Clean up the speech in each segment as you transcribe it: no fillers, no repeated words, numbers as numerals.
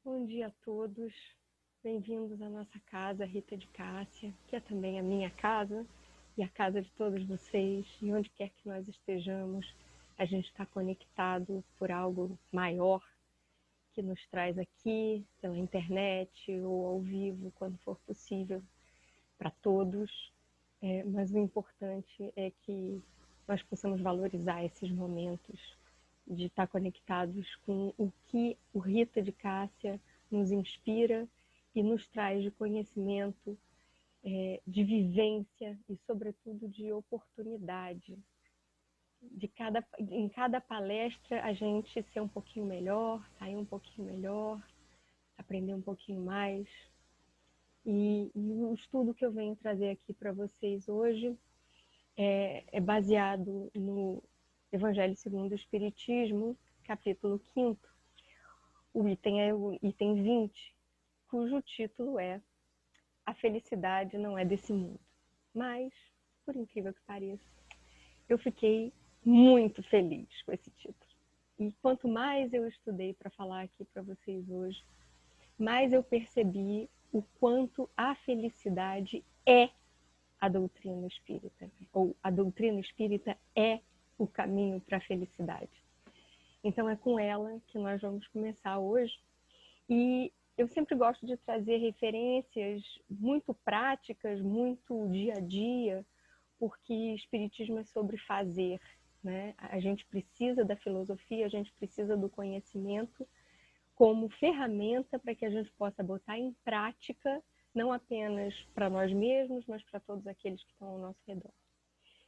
Bom dia a todos, bem-vindos à nossa casa Rita de Cássia, que é também a minha casa e a casa de todos vocês, e onde quer que nós estejamos, a gente está conectado por algo maior que nos traz aqui pela internet ou ao vivo, quando for possível, para todos. Mas o importante é que nós possamos valorizar esses momentos de estar conectados com o que o Rita de Cássia nos inspira e nos traz de conhecimento, de vivência e, sobretudo, de oportunidade. Em cada palestra, a gente ser um pouquinho melhor, sair um pouquinho melhor, aprender um pouquinho mais. E o estudo que eu venho trazer aqui para vocês hoje é baseado no Evangelho segundo o Espiritismo, capítulo 5º. O item é o item 20, cujo título é A Felicidade Não É Desse Mundo. Mas, por incrível que pareça, eu fiquei muito feliz com esse título. E quanto mais eu estudei para falar aqui para vocês hoje, mais eu percebi o quanto a felicidade é a doutrina espírita, ou a doutrina espírita é o caminho para a felicidade. Então é com ela que nós vamos começar hoje. E eu sempre gosto de trazer referências muito práticas, muito dia a dia, porque espiritismo é sobre fazer, né? A gente precisa da filosofia, a gente precisa do conhecimento como ferramenta para que a gente possa botar em prática, não apenas para nós mesmos, mas para todos aqueles que estão ao nosso redor.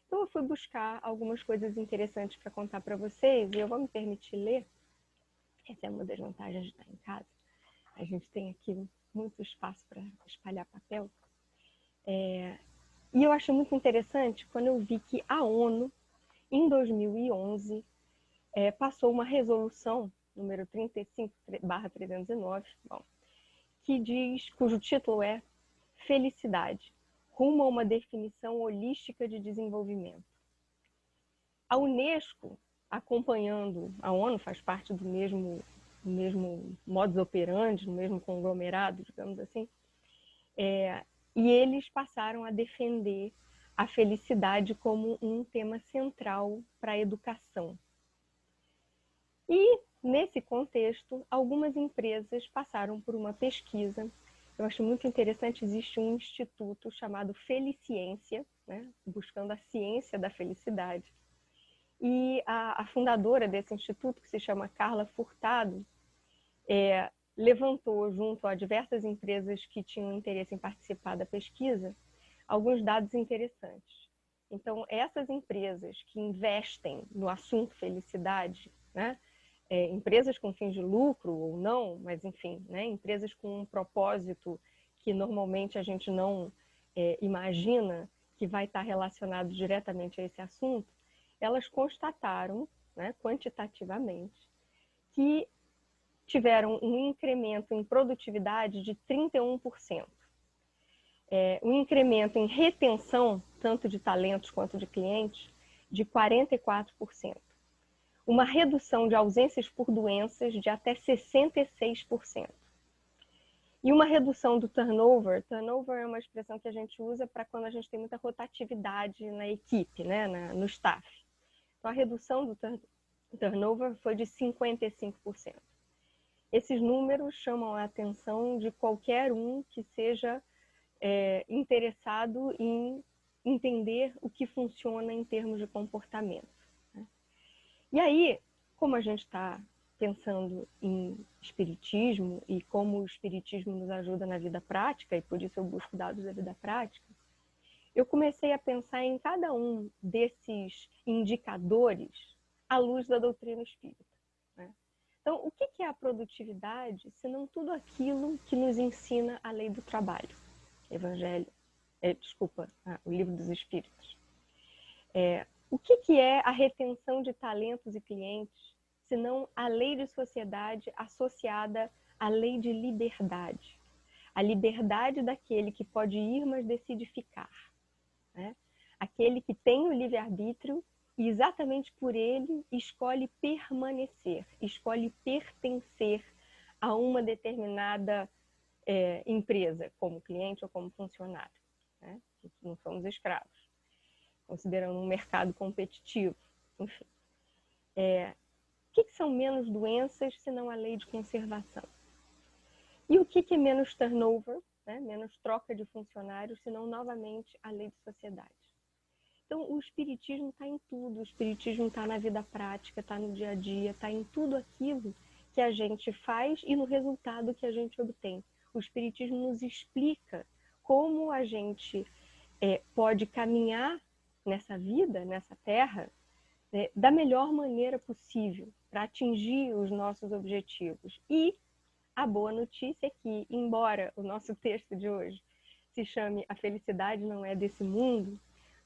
Então eu fui buscar algumas coisas interessantes para contar para vocês, e eu vou me permitir ler. Essa é uma das vantagens de estar em casa. A gente tem aqui muito espaço para espalhar papel. E eu achei muito interessante quando eu vi que a ONU, em 2011, passou uma resolução, número 35/309, que diz, cujo título é Felicidade, rumo a uma definição holística de desenvolvimento. A Unesco, acompanhando, a ONU faz parte do mesmo modus operandi, no mesmo conglomerado, digamos assim, e eles passaram a defender a felicidade como um tema central para a educação. E, nesse contexto, algumas empresas passaram por uma pesquisa. Eu acho muito interessante, existe um instituto chamado Feliciência, né, buscando a ciência da felicidade. E a fundadora desse instituto, que se chama Carla Furtado, levantou, junto a diversas empresas que tinham interesse em participar da pesquisa, alguns dados interessantes. Então, essas empresas que investem no assunto felicidade, né, empresas com fins de lucro ou não, mas enfim, né, empresas com um propósito que normalmente a gente não imagina que vai estar relacionado diretamente a esse assunto, elas constataram, né, quantitativamente, que tiveram um incremento em produtividade de 31%. Um incremento em retenção, tanto de talentos quanto de clientes, de 44%. Uma redução de ausências por doenças de até 66%. E uma redução do turnover. Turnover é uma expressão que a gente usa para quando a gente tem muita rotatividade na equipe, né, no staff. Então, a redução do turnover foi de 55%. Esses números chamam a atenção de qualquer um que seja interessado em entender o que funciona em termos de comportamento. Né? E aí, como a gente está pensando em espiritismo e como o espiritismo nos ajuda na vida prática, e por isso eu busco dados da vida prática, eu comecei a pensar em cada um desses indicadores à luz da doutrina espírita. Né? Então, o que é a produtividade, se não tudo aquilo que nos ensina a lei do trabalho? Evangelho, o Livro dos Espíritos. O que é a retenção de talentos e clientes, se não a lei de sociedade associada à lei de liberdade? A liberdade daquele que pode ir, mas decide ficar. Né? Aquele que tem o livre-arbítrio e exatamente por ele escolhe permanecer, escolhe pertencer a uma determinada empresa, como cliente ou como funcionário, né? Não somos escravos, considerando um mercado competitivo. Enfim. O que são menos doenças senão a lei de conservação? E o que é menos turnover, né? Menos troca de funcionários, senão novamente a lei de sociedade? Então, o espiritismo está em tudo, o espiritismo está na vida prática, está no dia a dia, está em tudo aquilo que a gente faz e no resultado que a gente obtém. O espiritismo nos explica como a gente pode caminhar nessa vida, nessa terra, da melhor maneira possível para atingir os nossos objetivos. E a boa notícia é que, embora o nosso texto de hoje se chame A Felicidade Não É Desse Mundo,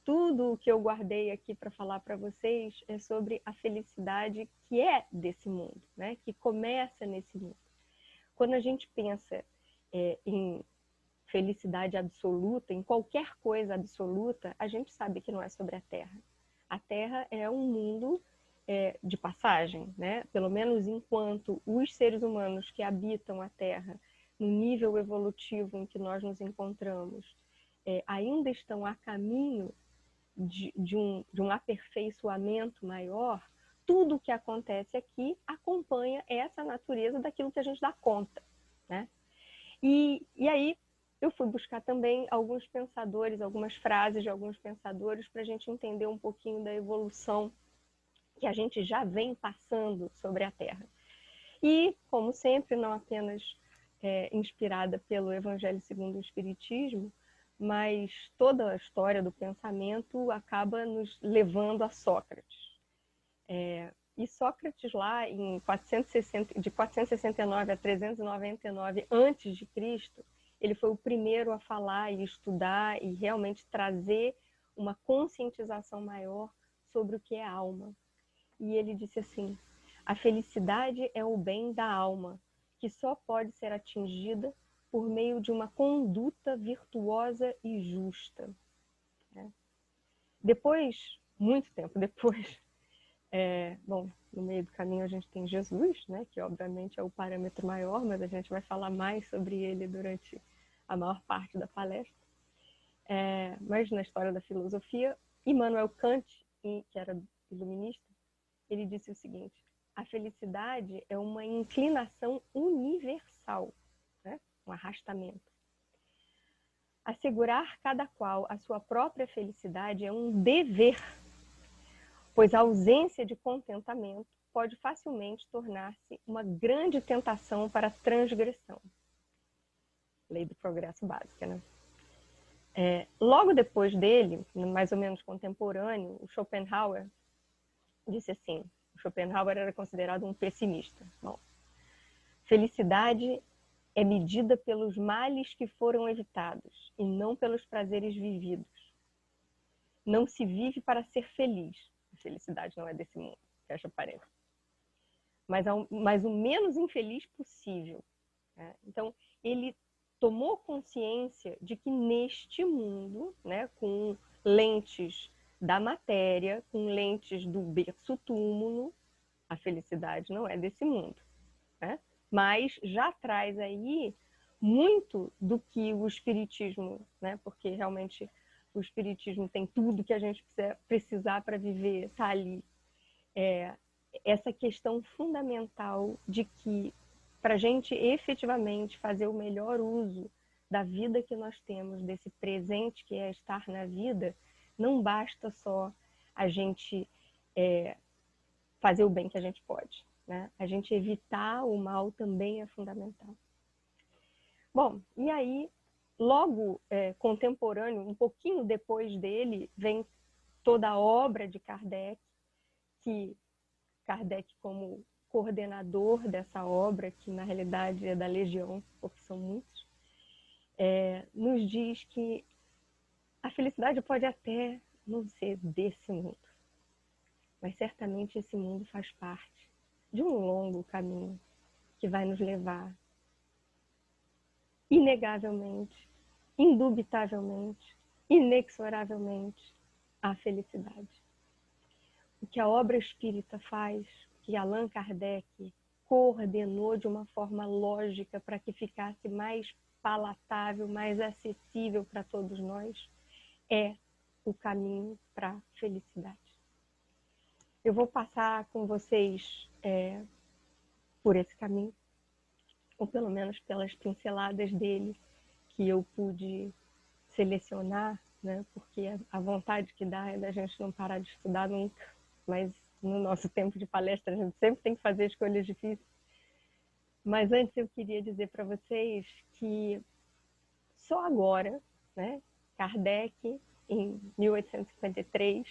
tudo o que eu guardei aqui para falar para vocês é sobre a felicidade que é desse mundo, né? Que começa nesse mundo. Quando a gente pensa em felicidade absoluta, em qualquer coisa absoluta, a gente sabe que não é sobre a Terra. A Terra é um mundo de passagem, né? Pelo menos enquanto os seres humanos que habitam a Terra, no nível evolutivo em que nós nos encontramos, ainda estão a caminho de um aperfeiçoamento maior, tudo o que acontece aqui acompanha essa natureza daquilo que a gente dá conta, né? E aí eu fui buscar também alguns pensadores, algumas frases de alguns pensadores para a gente entender um pouquinho da evolução que a gente já vem passando sobre a Terra. E, como sempre, não apenas inspirada pelo Evangelho segundo o Espiritismo, mas toda a história do pensamento acaba nos levando a Sócrates. E Sócrates, lá em 460, de 469 a 399 a.C., ele foi o primeiro a falar e estudar e realmente trazer uma conscientização maior sobre o que é alma. E ele disse assim: a felicidade é o bem da alma, que só pode ser atingida por meio de uma conduta virtuosa e justa. Depois, muito tempo depois, no meio do caminho a gente tem Jesus, né, que obviamente é o parâmetro maior, mas a gente vai falar mais sobre ele durante a maior parte da palestra. Mas na história da filosofia, Immanuel Kant, que era iluminista, ele disse o seguinte: a felicidade é uma inclinação universal, né? Um arrastamento. Assegurar cada qual a sua própria felicidade é um dever, pois a ausência de contentamento pode facilmente tornar-se uma grande tentação para a transgressão. Lei do progresso básica, né? Logo depois dele, mais ou menos contemporâneo, o Schopenhauer disse assim: Schopenhauer era considerado um pessimista. Bom, felicidade é medida pelos males que foram evitados e não pelos prazeres vividos. Não se vive para ser feliz. A felicidade não é desse mundo, fecha parênteses. Mas o menos infeliz possível. Né? Então, ele tomou consciência de que neste mundo, né, com lentes da matéria, com lentes do berço túmulo, a felicidade não é desse mundo, né? Mas já traz aí muito do que o espiritismo, né? Porque realmente o espiritismo tem tudo que a gente precisar para viver, está ali. Essa questão fundamental de que, para a gente efetivamente fazer o melhor uso da vida que nós temos, desse presente que é estar na vida, não basta só a gente fazer o bem que a gente pode, né? A gente evitar o mal também é fundamental. Bom, e aí, logo contemporâneo, um pouquinho depois dele, vem toda a obra de Kardec, que Kardec, como coordenador dessa obra, que na realidade é da Legião, porque são muitos, nos diz que a felicidade pode até não ser desse mundo, mas certamente esse mundo faz parte de um longo caminho que vai nos levar, inegavelmente, indubitavelmente, inexoravelmente, à felicidade. O que a obra espírita faz, que Allan Kardec coordenou de uma forma lógica para que ficasse mais palatável, mais acessível para todos nós, é o caminho para a felicidade. Eu vou passar com vocês por esse caminho, ou pelo menos pelas pinceladas dele, que eu pude selecionar, né? Porque a vontade que dá é da gente não parar de estudar nunca, mas no nosso tempo de palestra a gente sempre tem que fazer escolhas difíceis. Mas antes eu queria dizer para vocês que só agora, né, Kardec, em 1853,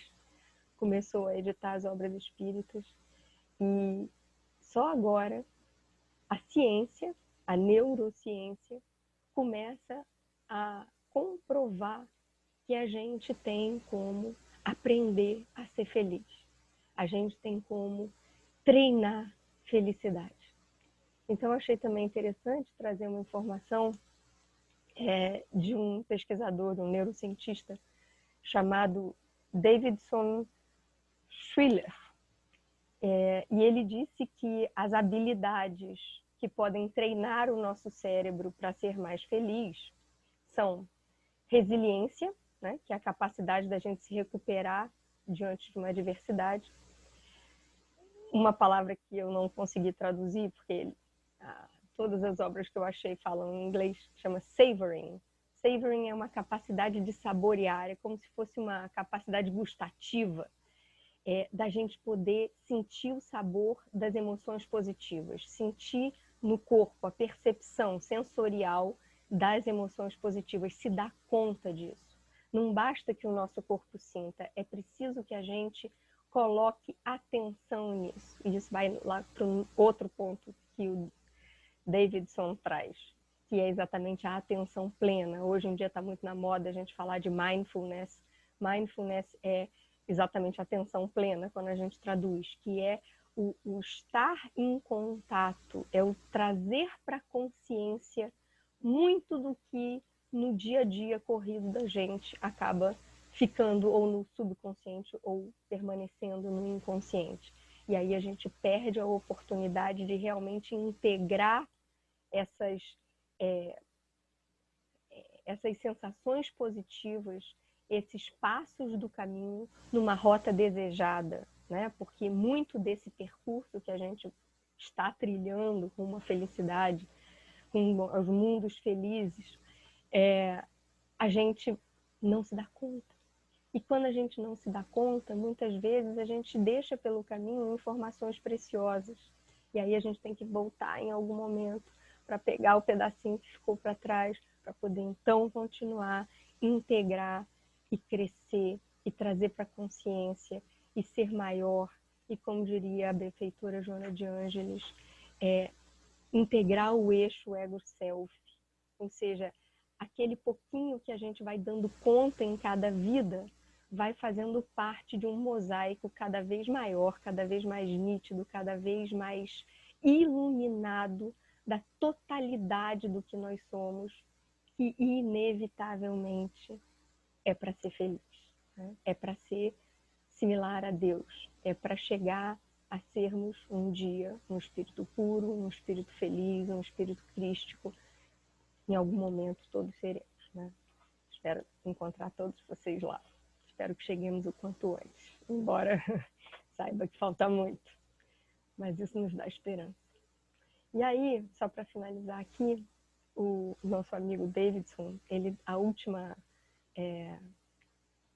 começou a editar as obras espíritas, e só agora a ciência, a neurociência, começa a comprovar que a gente tem como aprender a ser feliz. A gente tem como treinar felicidade. Então, eu achei também interessante trazer uma informação de um pesquisador, um neurocientista, chamado Davidson Schwiller. E ele disse que as habilidades que podem treinar o nosso cérebro para ser mais feliz são resiliência, né, que é a capacidade da gente se recuperar diante de uma adversidade. Uma palavra que eu não consegui traduzir, porque todas as obras que eu achei falam em inglês, chama savoring. Savoring é uma capacidade de saborear, é como se fosse uma capacidade gustativa, da gente poder sentir o sabor das emoções positivas, sentir no corpo a percepção sensorial das emoções positivas, se dar conta disso. Não basta que o nosso corpo sinta, é preciso que a gente coloque atenção nisso. E isso vai lá para um outro ponto que o Davidson traz, que é exatamente a atenção plena. Hoje em dia está muito na moda a gente falar de mindfulness. Mindfulness é exatamente a atenção plena, quando a gente traduz, que é o estar em contato, é o trazer para a consciência muito do que no dia a dia corrido da gente acaba ficando ou no subconsciente ou permanecendo no inconsciente. E aí a gente perde a oportunidade de realmente integrar essas sensações positivas, esses passos do caminho numa rota desejada, né? Porque muito desse percurso que a gente está trilhando com uma felicidade, com os mundos felizes, a gente não se dá conta. E quando a gente não se dá conta, muitas vezes a gente deixa pelo caminho informações preciosas. E aí a gente tem que voltar em algum momento para pegar o pedacinho que ficou para trás, para poder então continuar, integrar e crescer e trazer para a consciência e ser maior. E como diria a benfeitora Joana de Ângeles, integrar o eixo ego-self. Ou seja, aquele pouquinho que a gente vai dando conta em cada vida vai fazendo parte de um mosaico cada vez maior, cada vez mais nítido, cada vez mais iluminado da totalidade do que nós somos, que inevitavelmente é para ser feliz, né? É para ser similar a Deus, é para chegar a sermos um dia um espírito puro, um espírito feliz, um espírito crístico. Em algum momento todos seremos, né? Espero encontrar todos vocês lá. Espero que cheguemos o quanto antes, embora saiba que falta muito, mas isso nos dá esperança. E aí, só para finalizar aqui, o nosso amigo Davidson, a última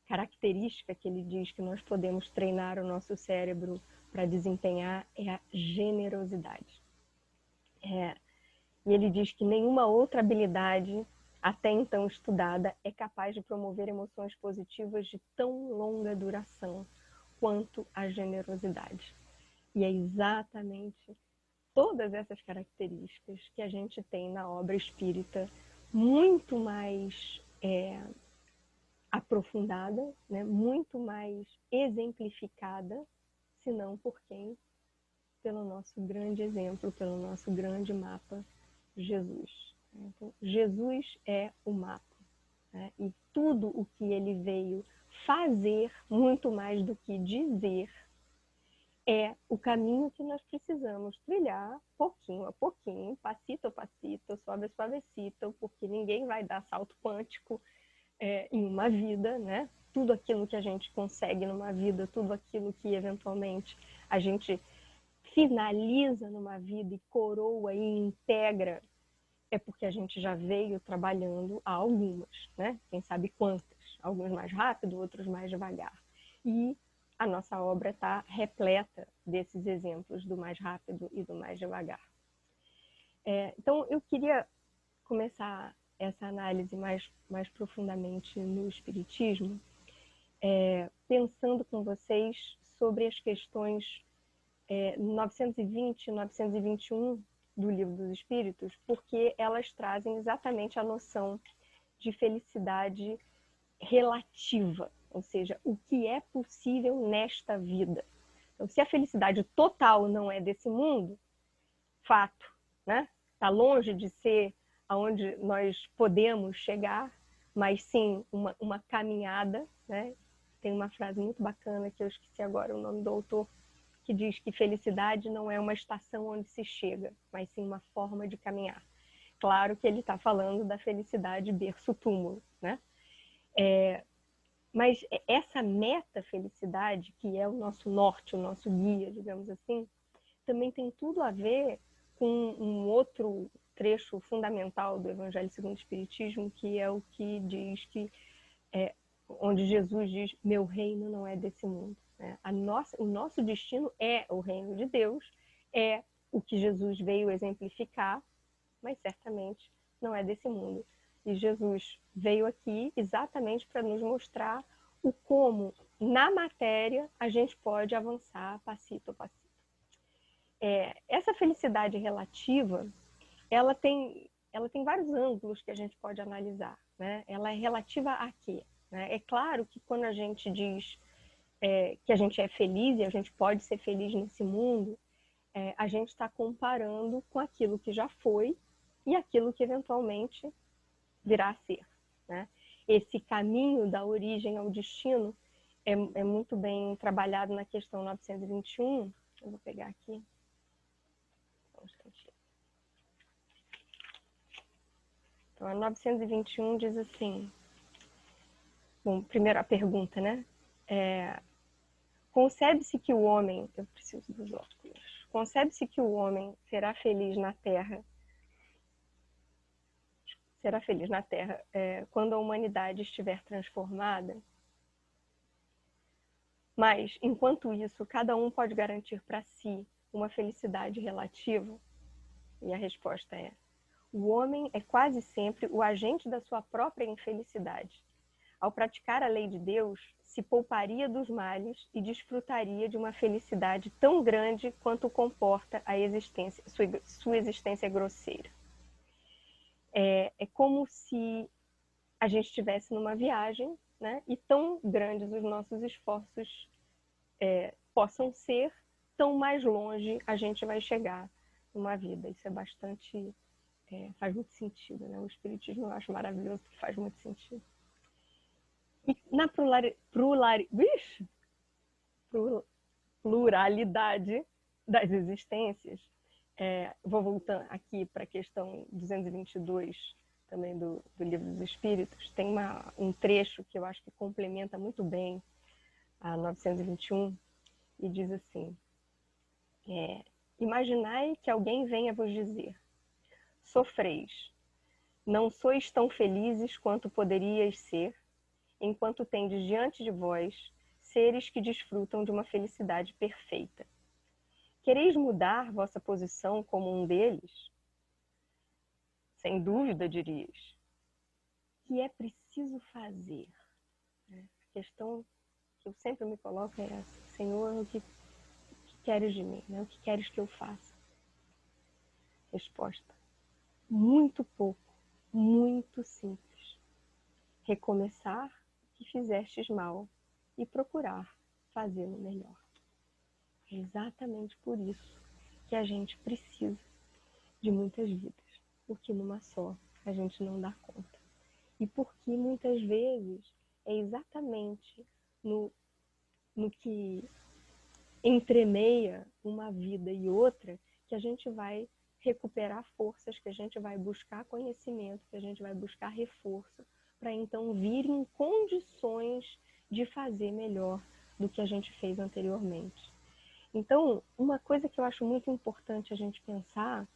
característica que ele diz que nós podemos treinar o nosso cérebro para desempenhar é a generosidade. E ele diz que nenhuma outra habilidade até então estudada é capaz de promover emoções positivas de tão longa duração quanto a generosidade. E é exatamente todas essas características que a gente tem na obra espírita, muito mais aprofundada, né? Muito mais exemplificada, se não por quem? Pelo nosso grande exemplo, pelo nosso grande mapa, Jesus. Então, Jesus é o mapa, né? E tudo o que ele veio fazer, muito mais do que dizer, é o caminho que nós precisamos trilhar pouquinho a pouquinho, passito a passito, suave a suavecito, porque ninguém vai dar salto quântico em uma vida, né? Tudo aquilo que a gente consegue numa vida, tudo aquilo que eventualmente a gente finaliza numa vida e coroa e integra, é porque a gente já veio trabalhando a algumas, né? Quem sabe quantas, alguns mais rápido, outros mais devagar. E a nossa obra está repleta desses exemplos do mais rápido e do mais devagar. Então, eu queria começar essa análise mais profundamente no Espiritismo, pensando com vocês sobre as questões 920 e 921 do Livro dos Espíritos, porque elas trazem exatamente a noção de felicidade relativa, ou seja, o que é possível nesta vida. Então, se a felicidade total não é desse mundo, fato, né? Está longe de ser aonde nós podemos chegar, mas sim uma caminhada, né? Tem uma frase muito bacana que eu esqueci agora o nome do autor, que diz que felicidade não é uma estação onde se chega, mas sim uma forma de caminhar. Claro que ele está falando da felicidade berço-túmulo, né? Mas essa meta-felicidade, que é o nosso norte, o nosso guia, digamos assim, também tem tudo a ver com um outro trecho fundamental do Evangelho segundo o Espiritismo, que é o que diz que, onde Jesus diz, meu reino não é desse mundo. Né? O nosso destino é o reino de Deus, é o que Jesus veio exemplificar, mas certamente não é desse mundo. E Jesus veio aqui exatamente para nos mostrar o como, na matéria, a gente pode avançar passito a passito. Essa felicidade relativa, ela tem vários ângulos que a gente pode analisar. Né? Ela é relativa a quê? Né? É claro que quando a gente diz que a gente é feliz e a gente pode ser feliz nesse mundo, a gente está comparando com aquilo que já foi e aquilo que eventualmente virá a ser. Né? Esse caminho da origem ao destino é muito bem trabalhado na questão 921. Eu vou pegar aqui. Um instantinho. Então, a 921 diz assim... Bom, primeiro a pergunta, né? Concebe-se que o homem... Eu preciso dos óculos. Concebe-se que o homem será feliz na Terra quando a humanidade estiver transformada, mas, enquanto isso, cada um pode garantir para si uma felicidade relativa? E a resposta é: o homem é quase sempre o agente da sua própria infelicidade. Ao praticar a lei de Deus, se pouparia dos males e desfrutaria de uma felicidade tão grande quanto comporta a existência, sua existência grosseira. É como se a gente estivesse numa viagem, né? E tão grandes os nossos esforços possam ser, tão mais longe a gente vai chegar numa vida. Isso é bastante... faz muito sentido, né? O Espiritismo eu acho maravilhoso, que faz muito sentido. E na pluralidade das existências, vou voltar aqui para a questão 222 também do Livro dos Espíritos, tem um trecho que eu acho que complementa muito bem a 921, e diz assim: imaginai que alguém venha vos dizer: sofreis, não sois tão felizes quanto poderíeis ser, enquanto tendes diante de vós seres que desfrutam de uma felicidade perfeita. Quereis mudar vossa posição como um deles? Sem dúvida, dirias. O que é preciso fazer? A questão que eu sempre me coloco é essa: Senhor, o que queres de mim? O que queres que eu faça? Resposta: muito pouco, muito simples. Recomeçar o que fizestes mal e procurar fazê-lo melhor. É exatamente por isso que a gente precisa de muitas vidas, porque numa só a gente não dá conta. E porque muitas vezes é exatamente no que entremeia uma vida e outra, que a gente vai recuperar forças, que a gente vai buscar conhecimento, que a gente vai buscar reforço, para então vir em condições de fazer melhor do que a gente fez anteriormente. Então, uma coisa que eu acho muito importante a gente pensar,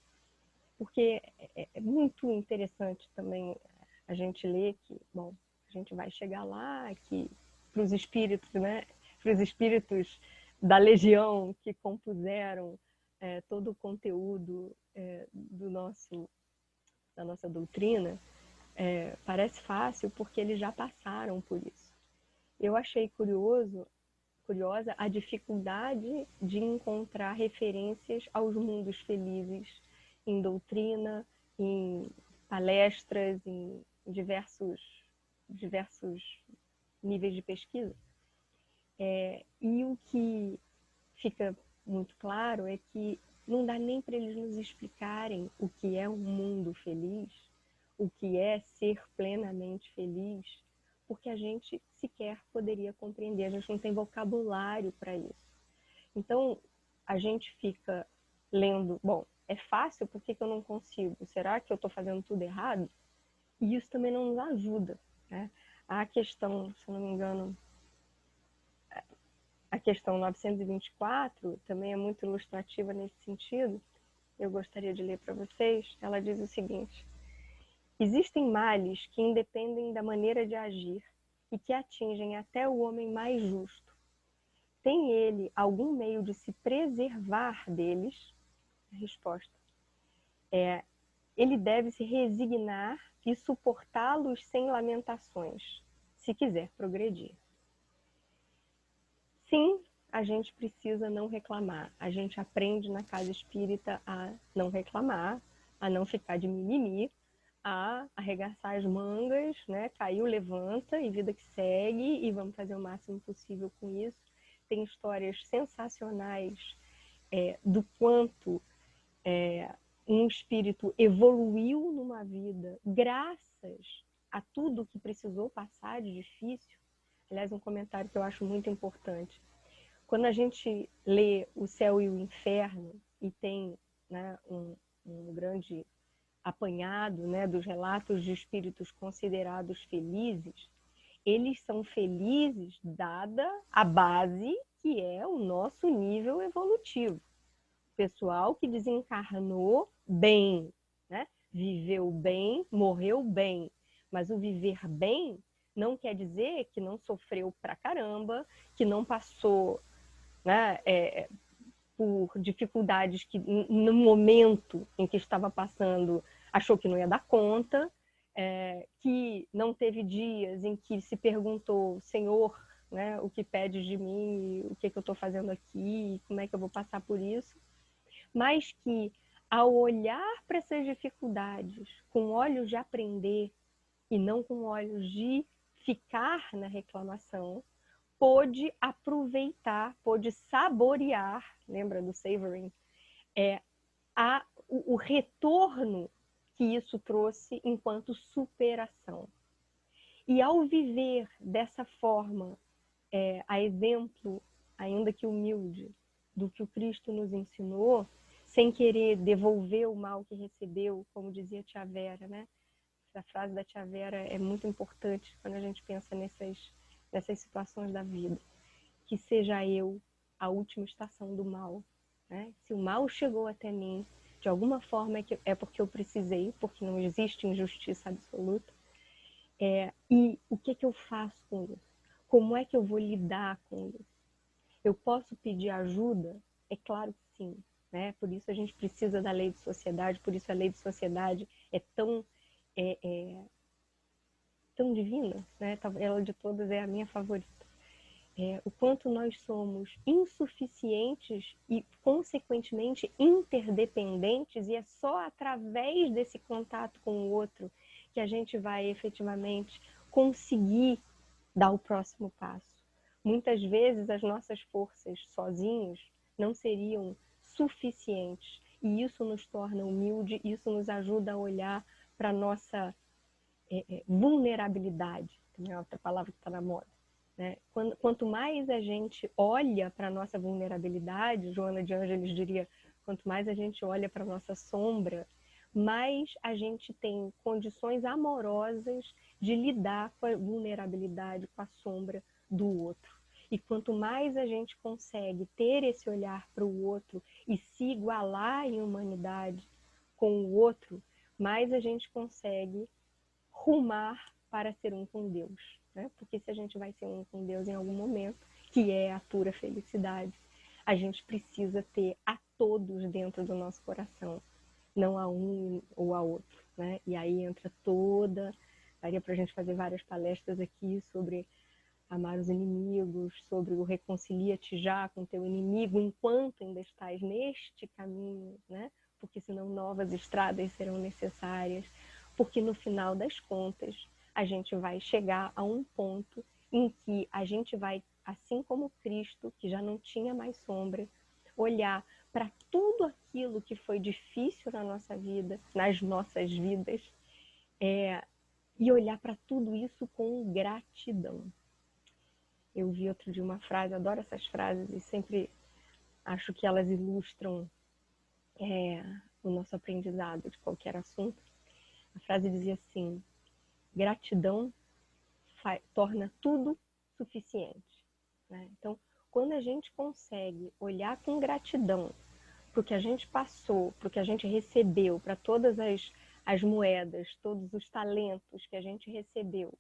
porque é muito interessante também a gente ler que, bom, a gente vai chegar lá, que para os espíritos, né, para os espíritos da legião que compuseram todo o conteúdo da nossa doutrina, parece fácil porque eles já passaram por isso. Eu achei curiosa a dificuldade de encontrar referências aos mundos felizes em doutrina, em palestras, em diversos níveis de pesquisa. E o que fica muito claro é que não dá nem para eles nos explicarem o que é um mundo feliz, o que é ser plenamente feliz, porque a gente sequer poderia compreender, a gente não tem vocabulário para isso. Então, a gente fica lendo, bom, é fácil, por que eu não consigo? Será que eu estou fazendo tudo errado? E isso também não nos ajuda, né? A questão, se não me engano, a questão 924 também é muito ilustrativa nesse sentido. Eu gostaria de ler para vocês. Ela diz o seguinte: existem males que independem da maneira de agir e que atingem até o homem mais justo. Tem ele algum meio de se preservar deles? A resposta é: ele deve se resignar e suportá-los sem lamentações, se quiser progredir. Sim, a gente precisa não reclamar. A gente aprende na casa espírita a não reclamar, a não ficar de mimimi, a arregaçar as mangas, né? Caiu, levanta e vida que segue, e vamos fazer o máximo possível com isso. Tem histórias sensacionais do quanto um espírito evoluiu numa vida graças a tudo que precisou passar de difícil. Aliás, um comentário que eu acho muito importante. Quando a gente lê O Céu e o Inferno e tem, né, um grande apanhado, né, dos relatos de espíritos considerados felizes, eles são felizes dada a base que é o nosso nível evolutivo. Pessoal que desencarnou bem, né? Viveu bem, morreu bem. Mas o viver bem não quer dizer que não sofreu pra caramba, que não passou, né, por dificuldades que no momento em que estava passando achou que não ia dar conta, que não teve dias em que se perguntou: Senhor, né, o que pedes de mim, o que eu estou fazendo aqui, como é que eu vou passar por isso, mas que ao olhar para essas dificuldades com olhos de aprender e não com olhos de ficar na reclamação, pôde aproveitar, pôde saborear, lembra do savoring, o retorno que isso trouxe enquanto superação. E ao viver dessa forma, a exemplo, ainda que humilde, do que o Cristo nos ensinou, sem querer devolver o mal que recebeu, como dizia a tia Vera, né? Essa frase da tia Vera é muito importante quando a gente pensa nessas situações da vida. Que seja eu a última estação do mal, né? Se o mal chegou até mim, de alguma forma é porque eu precisei, porque não existe injustiça absoluta. E o que eu faço com isso? Como é que eu vou lidar com isso? Eu posso pedir ajuda? É claro que sim, né? Por isso a gente precisa da lei de sociedade, por isso a lei de sociedade é tão divina, né? Ela de todas é a minha favorita. O quanto nós somos insuficientes e, consequentemente, interdependentes, e é só através desse contato com o outro que a gente vai efetivamente conseguir dar o próximo passo. Muitas vezes as nossas forças sozinhos não seriam suficientes, e isso nos torna humilde, isso nos ajuda a olhar para a nossa vulnerabilidade, também é outra palavra que está na moda. né? Quanto mais a gente olha para a nossa vulnerabilidade, Joana de Ângeles diria, quanto mais a gente olha para a nossa sombra, mais a gente tem condições amorosas de lidar com a vulnerabilidade, com a sombra do outro. E quanto mais a gente consegue ter esse olhar para o outro e se igualar em humanidade com o outro, mais a gente consegue rumar para ser um com Deus, né? Porque se a gente vai ser um com Deus em algum momento, que é a pura felicidade, a gente precisa ter a todos dentro do nosso coração, não a um ou a outro, né? E aí entra daria para a gente fazer várias palestras aqui sobre amar os inimigos, sobre o reconcilia-te já com teu inimigo enquanto ainda estás neste caminho, né? Porque senão novas estradas serão necessárias, porque no final das contas a gente vai chegar a um ponto em que a gente vai, assim como Cristo, que já não tinha mais sombra, olhar para tudo aquilo que foi difícil na nossa vida, nas nossas vidas, e olhar para tudo isso com gratidão. Eu vi outro dia uma frase, adoro essas frases e sempre acho que elas ilustram o nosso aprendizado de qualquer assunto. A frase dizia assim: gratidão torna tudo suficiente, né? Então, quando a gente consegue olhar com gratidão para o que a gente passou, para o que a gente recebeu, para todas as moedas, todos os talentos que a gente recebeu,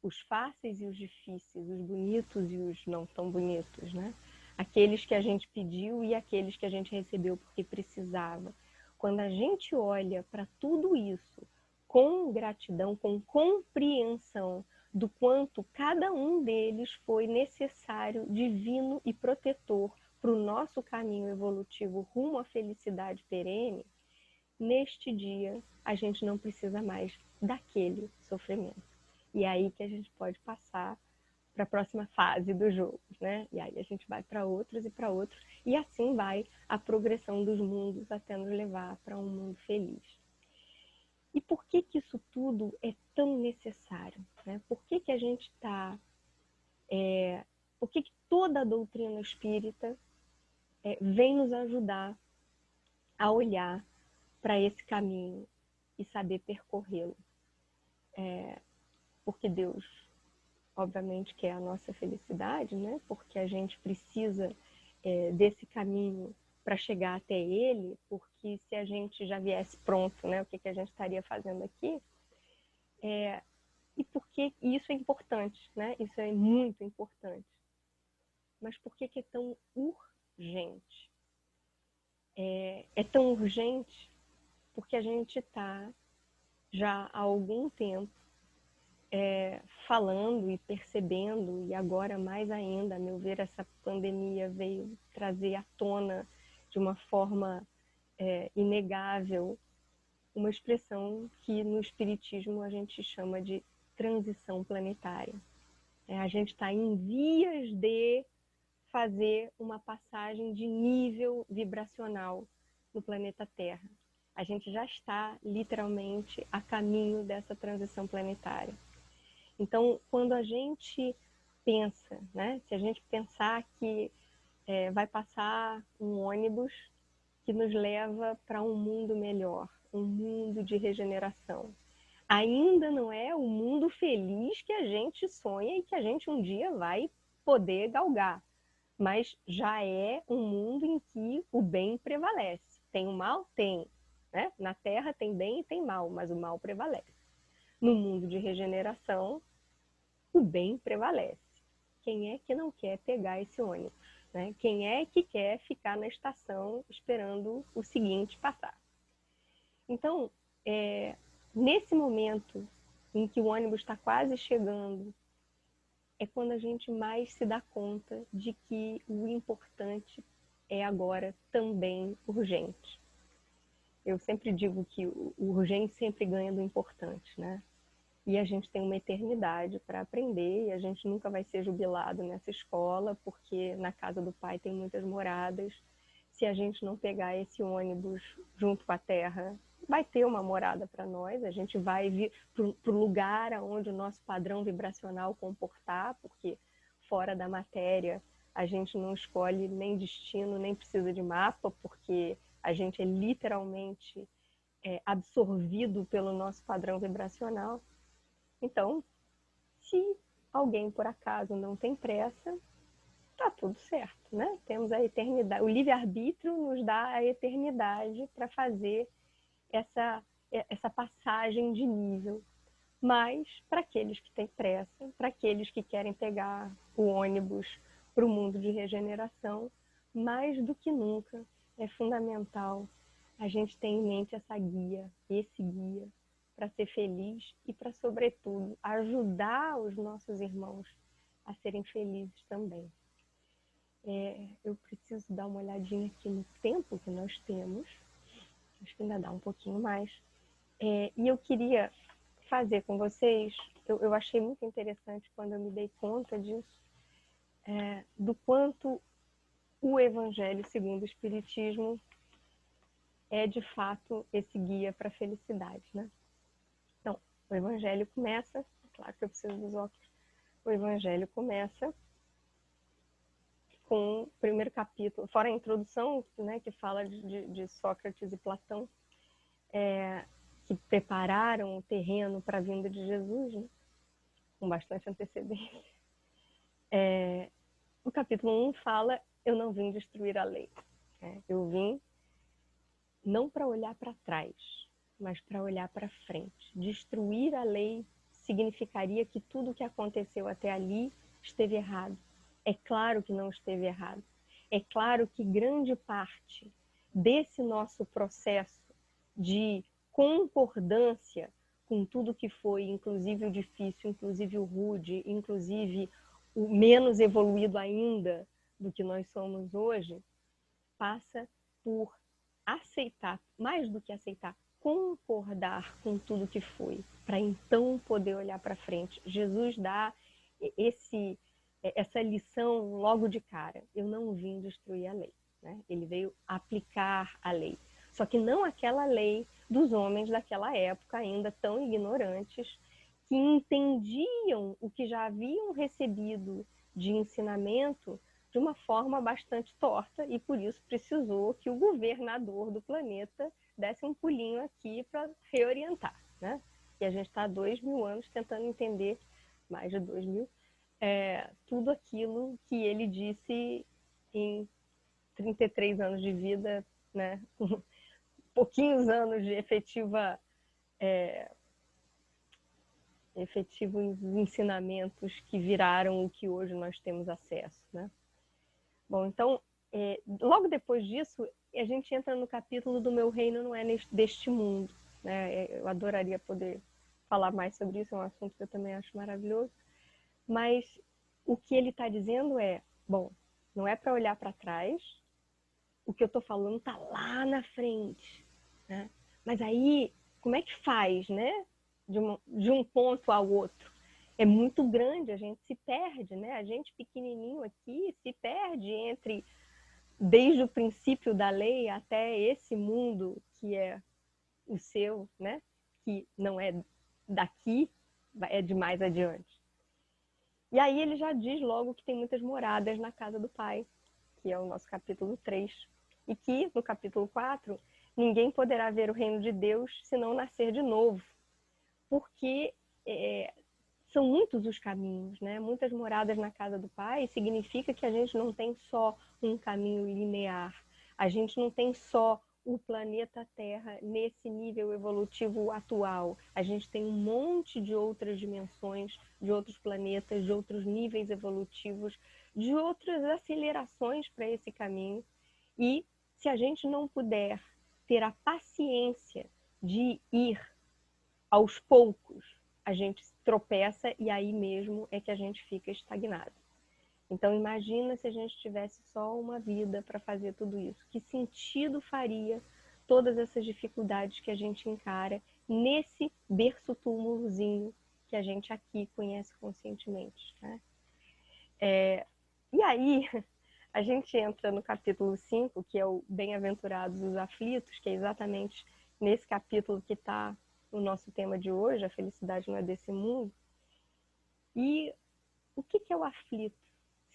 os fáceis e os difíceis, os bonitos e os não tão bonitos, né? Aqueles que a gente pediu e aqueles que a gente recebeu porque precisava. Quando a gente olha para tudo isso com gratidão, com compreensão do quanto cada um deles foi necessário, divino e protetor para o nosso caminho evolutivo rumo à felicidade perene, neste dia a gente não precisa mais daquele sofrimento. E é aí que a gente pode passar para a próxima fase do jogo, né? E aí a gente vai para outros e para outros, e assim vai a progressão dos mundos até nos levar para um mundo feliz. E por que que isso tudo é tão necessário, né? Por que que a gente está... por que que toda a doutrina espírita vem nos ajudar a olhar para esse caminho e saber percorrê-lo? Porque Deus, obviamente, quer a nossa felicidade, né? Porque a gente precisa desse caminho para chegar até Ele, porque se a gente já viesse pronto, né? O que, que a gente estaria fazendo aqui? E porque isso é importante, né? Isso é muito importante. Mas por que que é tão urgente? É tão urgente porque a gente está já há algum tempo falando e percebendo, e agora mais ainda, a meu ver, essa pandemia veio trazer à tona de uma forma inegável uma expressão que no espiritismo a gente chama de transição planetária. A gente está em vias de fazer uma passagem de nível vibracional no planeta Terra. A gente já está literalmente a caminho dessa transição planetária. Então, quando a gente pensa, né, se a gente pensar que vai passar um ônibus que nos leva para um mundo melhor, um mundo de regeneração, ainda não é o mundo feliz que a gente sonha e que a gente um dia vai poder galgar, mas já é um mundo em que o bem prevalece. Tem o mal? Tem. Né? Na Terra tem bem e tem mal, mas o mal prevalece. No mundo de regeneração, o bem prevalece. Quem é que não quer pegar esse ônibus? Né? Quem é que quer ficar na estação esperando o seguinte passar? Então, nesse momento em que o ônibus está quase chegando, é quando a gente mais se dá conta de que o importante é agora também urgente. Eu sempre digo que o urgente sempre ganha do importante, né? E a gente tem uma eternidade para aprender e a gente nunca vai ser jubilado nessa escola, porque na casa do pai tem muitas moradas. Se a gente não pegar esse ônibus junto com a terra, vai ter uma morada para nós, a gente vai vir para o lugar onde o nosso padrão vibracional comportar, porque fora da matéria, a gente não escolhe nem destino, nem precisa de mapa, porque a gente é literalmente absorvido pelo nosso padrão vibracional. Então, se alguém por acaso não tem pressa, tá tudo certo, né? Temos a eternidade. O livre-arbítrio nos dá a eternidade para fazer essa passagem de nível. Mas, para aqueles que têm pressa, para aqueles que querem pegar o ônibus para o mundo de regeneração, mais do que nunca é fundamental a gente ter em mente esse guia, para ser feliz e para, sobretudo, ajudar os nossos irmãos a serem felizes também. Eu preciso dar uma olhadinha aqui no tempo que nós temos, acho que ainda dá um pouquinho mais, e eu queria fazer com vocês, eu achei muito interessante quando eu me dei conta disso, do quanto o Evangelho segundo o Espiritismo é de fato esse guia para a felicidade, né? Então, o Evangelho começa, claro que eu preciso dos óculos, o Evangelho começa com o primeiro capítulo, fora a introdução, né, que fala de Sócrates e Platão, que prepararam o terreno para a vinda de Jesus, né, com bastante antecedência. O capítulo 1 fala, eu não vim destruir a lei. Eu vim não para olhar para trás, mas para olhar para frente. Destruir a lei significaria que tudo o que aconteceu até ali esteve errado. É claro que não esteve errado. É claro que grande parte desse nosso processo de concordância com tudo que foi, inclusive o difícil, inclusive o rude, inclusive o menos evoluído ainda do que nós somos hoje, passa por aceitar, mais do que aceitar, concordar com tudo que foi, para então poder olhar para frente. Jesus dá essa lição logo de cara. Eu não vim destruir a lei, né? Ele veio aplicar a lei. Só que não aquela lei dos homens daquela época, ainda tão ignorantes, que entendiam o que já haviam recebido de ensinamento de uma forma bastante torta, e por isso precisou que o governador do planeta desse um pulinho aqui para reorientar, né? E a gente está há 2000 anos tentando entender, mais de 2000, tudo aquilo que ele disse em 33 anos de vida, né? Pouquinhos anos de efetivos ensinamentos que viraram o que hoje nós temos acesso, né? Bom, então, logo depois disso, a gente entra no capítulo do Meu Reino Não É Deste Mundo, né? Eu adoraria poder falar mais sobre isso, é um assunto que eu também acho maravilhoso, mas o que ele está dizendo bom, não é para olhar para trás, o que eu estou falando está lá na frente, né? Mas aí, como é que faz, né? De um ponto ao outro. É muito grande, a gente se perde, né? A gente pequenininho aqui se perde desde o princípio da lei até esse mundo que é o seu, né? Que não é daqui, é de mais adiante. E aí ele já diz logo que tem muitas moradas na casa do Pai, que é o nosso capítulo 3. E que, no capítulo 4, ninguém poderá ver o reino de Deus se não nascer de novo. Porque são muitos os caminhos, né? Muitas moradas na casa do Pai significa que a gente não tem só um caminho linear. A gente não tem só o planeta Terra nesse nível evolutivo atual. A gente tem um monte de outras dimensões, de outros planetas, de outros níveis evolutivos, de outras acelerações para esse caminho. E se a gente não puder ter a paciência de ir aos poucos, a gente tropeça e aí mesmo é que a gente fica estagnado. Então imagina se a gente tivesse só uma vida para fazer tudo isso. Que sentido faria todas essas dificuldades que a gente encara nesse berço túmulozinho que a gente aqui conhece conscientemente, né? E aí a gente entra no capítulo 5, que é o Bem-aventurados os aflitos, que é exatamente nesse capítulo que está o nosso tema de hoje, a felicidade não é desse mundo. E o que é o aflito?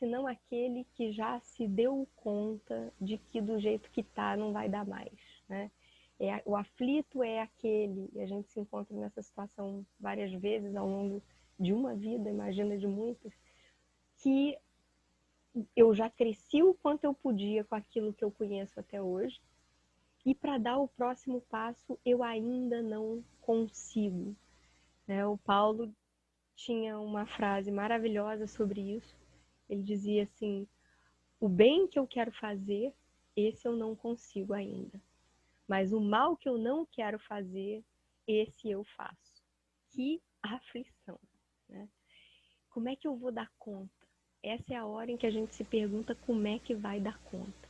senão aquele que já se deu conta de que do jeito que está não vai dar mais, né? O aflito é aquele, e a gente se encontra nessa situação várias vezes ao longo de uma vida, imagina de muitas, que eu já cresci o quanto eu podia com aquilo que eu conheço até hoje, e para dar o próximo passo eu ainda não consigo, né? O Paulo tinha uma frase maravilhosa sobre isso. Ele dizia assim: o bem que eu quero fazer, esse eu não consigo ainda. Mas o mal que eu não quero fazer, esse eu faço. Que aflição, né? Como é que eu vou dar conta? Essa é a hora em que a gente se pergunta como é que vai dar conta.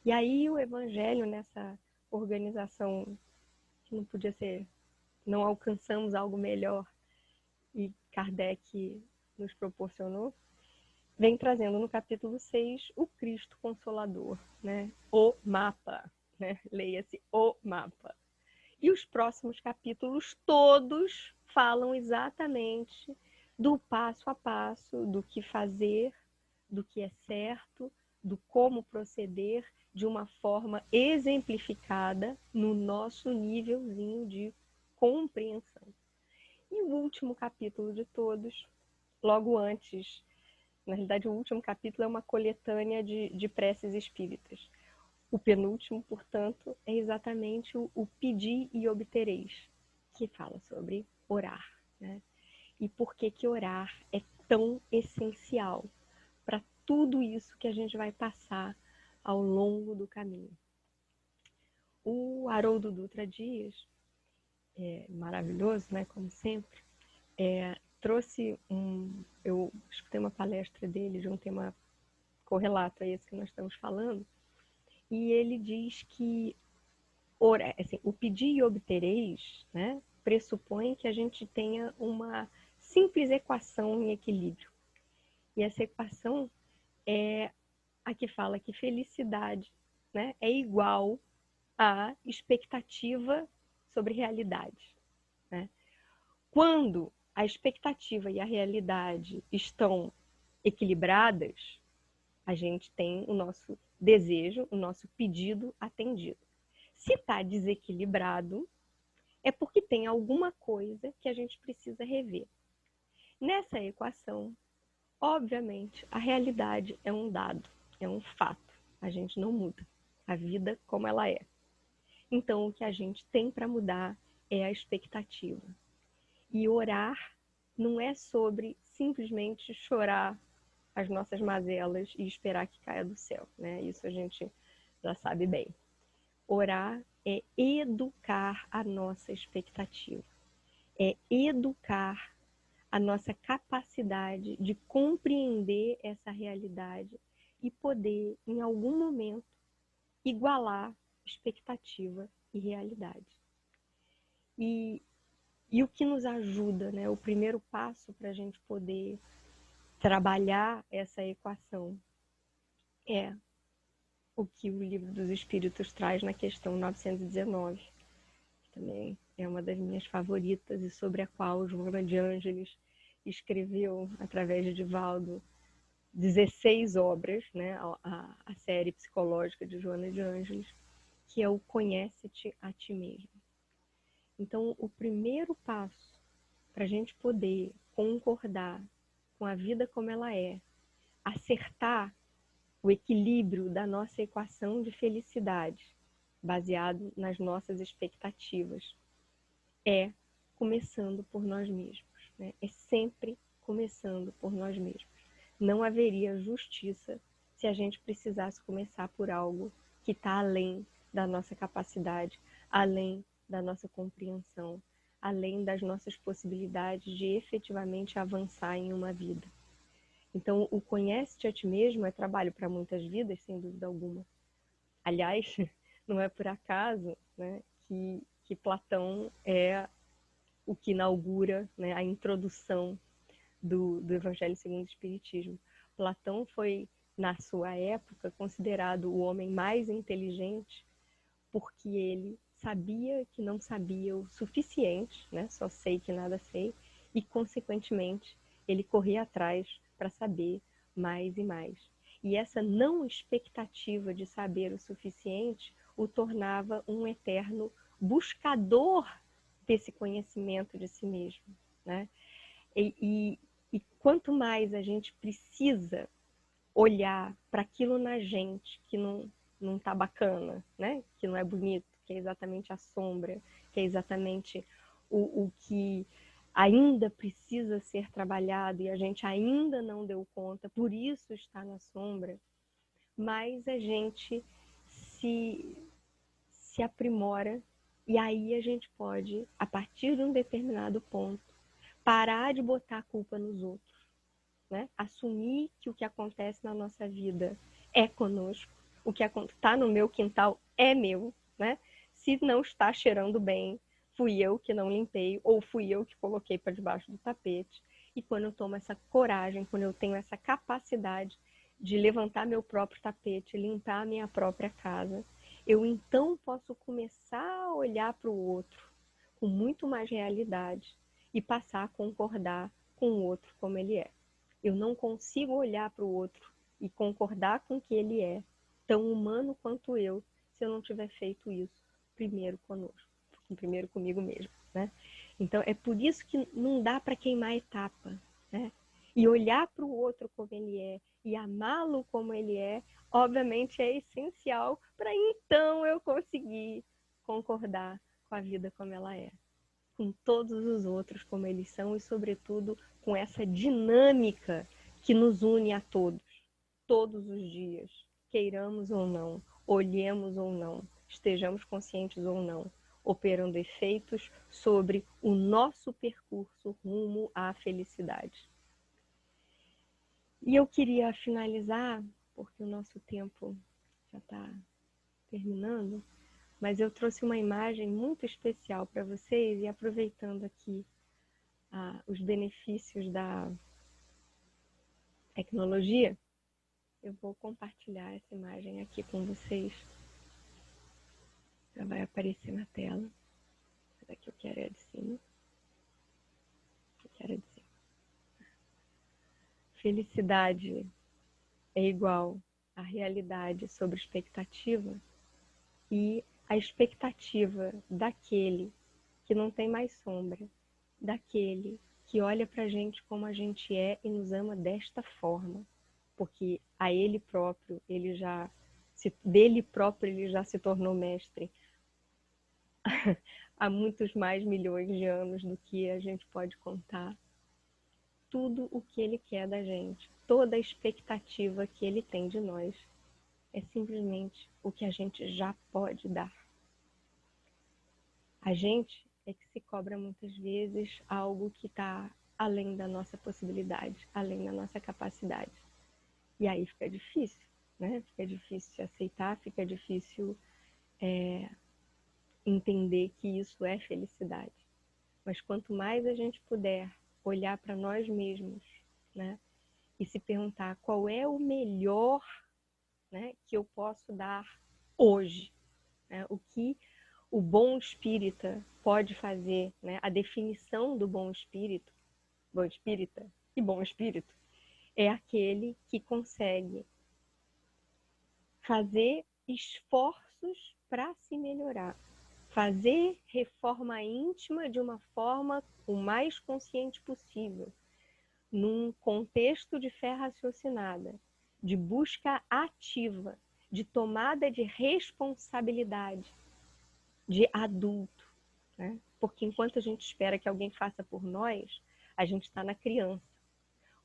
E aí o Evangelho, nessa organização que não podia ser, não alcançamos algo melhor, e Kardec nos proporcionou, vem trazendo no capítulo 6 o Cristo Consolador, né? O mapa, né? Leia-se o mapa. E os próximos capítulos todos falam exatamente do passo a passo, do que fazer, do que é certo, do como proceder de uma forma exemplificada no nosso nívelzinho de compreensão. E o último capítulo de todos, logo antes, na realidade o último capítulo é uma coletânea de preces espíritas. O penúltimo, portanto, é exatamente o pedir e obtereis, que fala sobre orar, né? E por que que orar é tão essencial para tudo isso que a gente vai passar ao longo do caminho. O Haroldo Dutra Dias, maravilhoso, né, como sempre, trouxe eu escutei uma palestra dele de um tema correlato a esse que nós estamos falando, e ele diz que assim, o pedir e obtereis, né, pressupõe que a gente tenha uma simples equação em equilíbrio. E essa equação é a que fala que felicidade, né, é igual a expectativa sobre realidade, né? Quando a expectativa e a realidade estão equilibradas, a gente tem o nosso desejo, o nosso pedido atendido. Se está desequilibrado, é porque tem alguma coisa que a gente precisa rever. Nessa equação, obviamente, a realidade é um dado, é um fato. A gente não muda a vida como ela é. Então, o que a gente tem para mudar é a expectativa. E orar não é sobre simplesmente chorar as nossas mazelas e esperar que caia do céu, né? Isso a gente já sabe bem. Orar é educar a nossa expectativa, é educar a nossa capacidade de compreender essa realidade e poder, em algum momento, igualar expectativa e realidade. E o que nos ajuda, né? O primeiro passo para a gente poder trabalhar essa equação é o que o Livro dos Espíritos traz na questão 919, que também é uma das minhas favoritas e sobre a qual Joana de Ângeles escreveu, através de Divaldo, 16 obras, né? A série psicológica de Joana de Ângeles, que é o Conhece-te a ti mesmo. Então, o primeiro passo para a gente poder concordar com a vida como ela é, acertar o equilíbrio da nossa equação de felicidade, baseado nas nossas expectativas, é começando por nós mesmos, né? É sempre começando por nós mesmos. Não haveria justiça se a gente precisasse começar por algo que está além da nossa capacidade, além da nossa compreensão, além das nossas possibilidades de efetivamente avançar em uma vida. Então, o conhece-te a ti mesmo é trabalho para muitas vidas, sem dúvida alguma. Aliás, não é por acaso, né, que Platão é o que inaugura, né, a introdução do Evangelho segundo o Espiritismo. Platão foi, na sua época, considerado o homem mais inteligente porque ele sabia que não sabia o suficiente, né? Só sei que nada sei, e, consequentemente, ele corria atrás para saber mais e mais. E essa não expectativa de saber o suficiente o tornava um eterno buscador desse conhecimento de si mesmo, né? E quanto mais a gente precisa olhar para aquilo na gente que não está bacana, né? Que não é bonito, que é exatamente a sombra, que é exatamente o que ainda precisa ser trabalhado e a gente ainda não deu conta, por isso está na sombra, mas a gente se aprimora e aí a gente pode, a partir de um determinado ponto, parar de botar a culpa nos outros, né? Assumir que o que acontece na nossa vida é conosco, o que está no meu quintal é meu, né? Se não está cheirando bem, fui eu que não limpei ou fui eu que coloquei para debaixo do tapete. E quando eu tomo essa coragem, quando eu tenho essa capacidade de levantar meu próprio tapete, limpar a minha própria casa, eu então posso começar a olhar para o outro com muito mais realidade e passar a concordar com o outro como ele é. Eu não consigo olhar para o outro e concordar com o que ele é, tão humano quanto eu, se eu não tiver feito isso primeiro conosco, primeiro comigo mesmo, né? Então é por isso que não dá para queimar etapa, né? E olhar para o outro como ele é e amá-lo como ele é, obviamente é essencial para então eu conseguir concordar com a vida como ela é, com todos os outros como eles são e, sobretudo, com essa dinâmica que nos une a todos os dias, queiramos ou não, olhemos ou não, estejamos conscientes ou não, operando efeitos sobre o nosso percurso rumo à felicidade. E eu queria finalizar, porque o nosso tempo já está terminando, mas eu trouxe uma imagem muito especial para vocês e aproveitando aqui os benefícios da tecnologia, eu vou compartilhar essa imagem aqui com vocês. Já vai aparecer na tela. Essa daqui eu quero é a de cima. Eu quero a de cima. Felicidade é igual à realidade sobre expectativa, e a expectativa daquele que não tem mais sombra, daquele que olha para a gente como a gente é e nos ama desta forma, porque a ele próprio, dele próprio ele já se tornou mestre há muitos mais milhões de anos do que a gente pode contar. Tudo o que ele quer da gente, toda a expectativa que ele tem de nós, é simplesmente o que a gente já pode dar. A gente é que se cobra muitas vezes algo que está além da nossa possibilidade, além da nossa capacidade. E aí fica difícil, né? Fica difícil de aceitar, fica difícil entender que isso é felicidade. Mas quanto mais a gente puder olhar para nós mesmos, né? E se perguntar qual é o melhor, né, que eu posso dar hoje, né? O que o bom espírita pode fazer, né? A definição do bom espírita e bom espírito é aquele que consegue fazer esforços para se melhorar, fazer reforma íntima de uma forma o mais consciente possível, num contexto de fé raciocinada, de busca ativa, de tomada de responsabilidade, de adulto, né? Porque enquanto a gente espera que alguém faça por nós, a gente está na criança.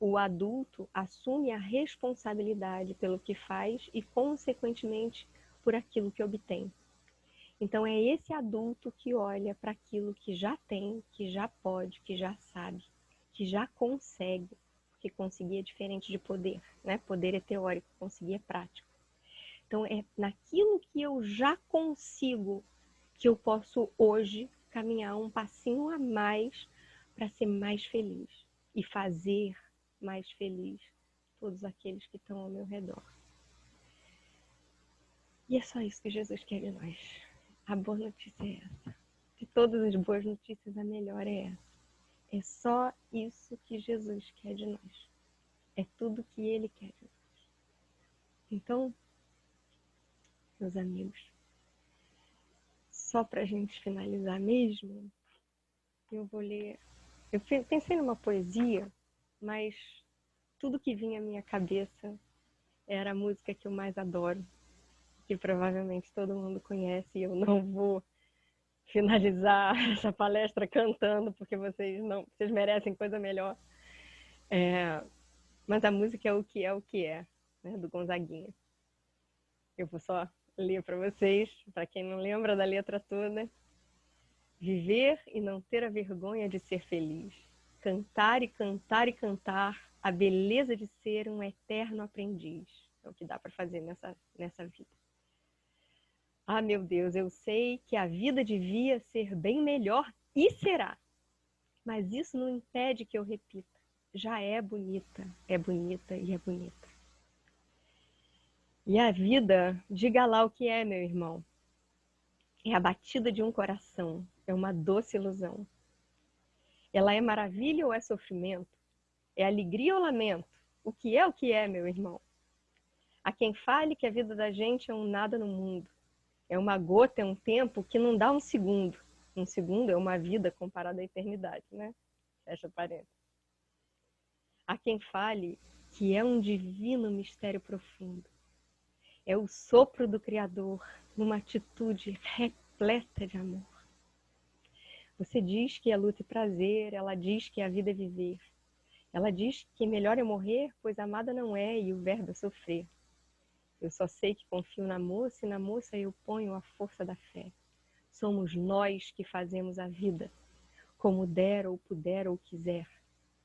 O adulto assume a responsabilidade pelo que faz e, consequentemente, por aquilo que obtém. Então, é esse adulto que olha para aquilo que já tem, que já pode, que já sabe, que já consegue, porque conseguir é diferente de poder, né? Poder é teórico, conseguir é prático. Então, é naquilo que eu já consigo que eu posso hoje caminhar um passinho a mais para ser mais feliz e fazer mais feliz todos aqueles que estão ao meu redor. E é só isso que Jesus quer de nós. A boa notícia é essa. De todas as boas notícias, a melhor é essa. É só isso que Jesus quer de nós. é tudo que Ele quer de nós. Então, meus amigos, só para a gente finalizar mesmo, eu vou ler. Eu pensei numa poesia, mas tudo que vinha à minha cabeça era a música que eu mais adoro, que provavelmente todo mundo conhece, e eu não vou finalizar essa palestra cantando, porque vocês merecem coisa melhor. Mas a música é o que é, né, do Gonzaguinha. Eu vou só ler para vocês, para quem não lembra da letra toda. Viver e não ter a vergonha de ser feliz. Cantar e cantar e cantar a beleza de ser um eterno aprendiz. É o que dá para fazer nessa vida. Ah, meu Deus, eu sei que a vida devia ser bem melhor e será. Mas isso não impede que eu repita. Já é bonita e é bonita. E a vida, diga lá o que é, meu irmão. É a batida de um coração, é uma doce ilusão. Ela é maravilha ou é sofrimento? É alegria ou lamento? O que é, meu irmão? Há quem fale que a vida da gente é um nada no mundo. É uma gota, é um tempo que não dá um segundo. Um segundo é uma vida comparada à eternidade, né? Fecha parênteses. Há quem fale que é um divino mistério profundo. É o sopro do Criador numa atitude repleta de amor. Você diz que é luta e prazer, ela diz que a vida é viver. Ela diz que melhor é morrer, pois amada não é e o verbo é sofrer. Eu só sei que confio na moça e na moça eu ponho a força da fé. Somos nós que fazemos a vida, como der ou puder ou quiser,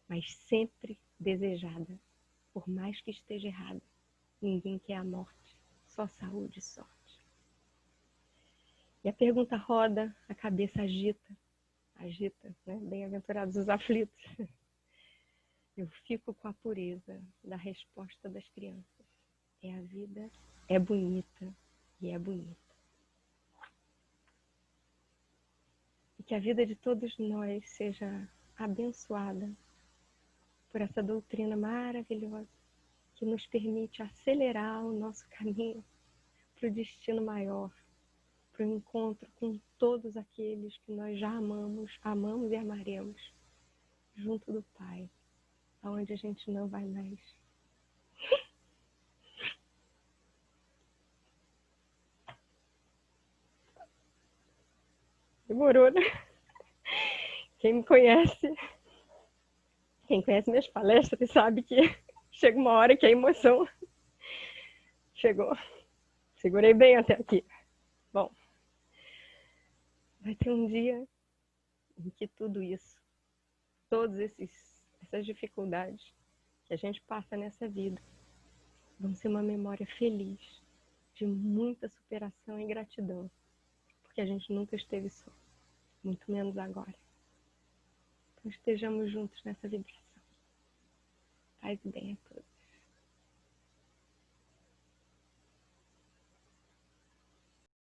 mas sempre desejada, por mais que esteja errada. Ninguém quer a morte, só saúde e sorte. E a pergunta roda, a cabeça agita, né? Bem-aventurados os aflitos. Eu fico com a pureza da resposta das crianças. É a vida, é bonita e é bonita. E que a vida de todos nós seja abençoada por essa doutrina maravilhosa que nos permite acelerar o nosso caminho para o destino maior, para o encontro com todos aqueles que nós já amamos e amaremos, junto do Pai, aonde a gente não vai mais. Demorou, né? Quem conhece minhas palestras sabe que chega uma hora que a emoção chegou. Segurei bem até aqui. Bom, vai ter um dia em que tudo isso, todas essas dificuldades que a gente passa nessa vida, vão ser uma memória feliz, de muita superação e gratidão, porque a gente nunca esteve só, muito menos agora. Então estejamos juntos nessa vibração. Paz e bem a todos.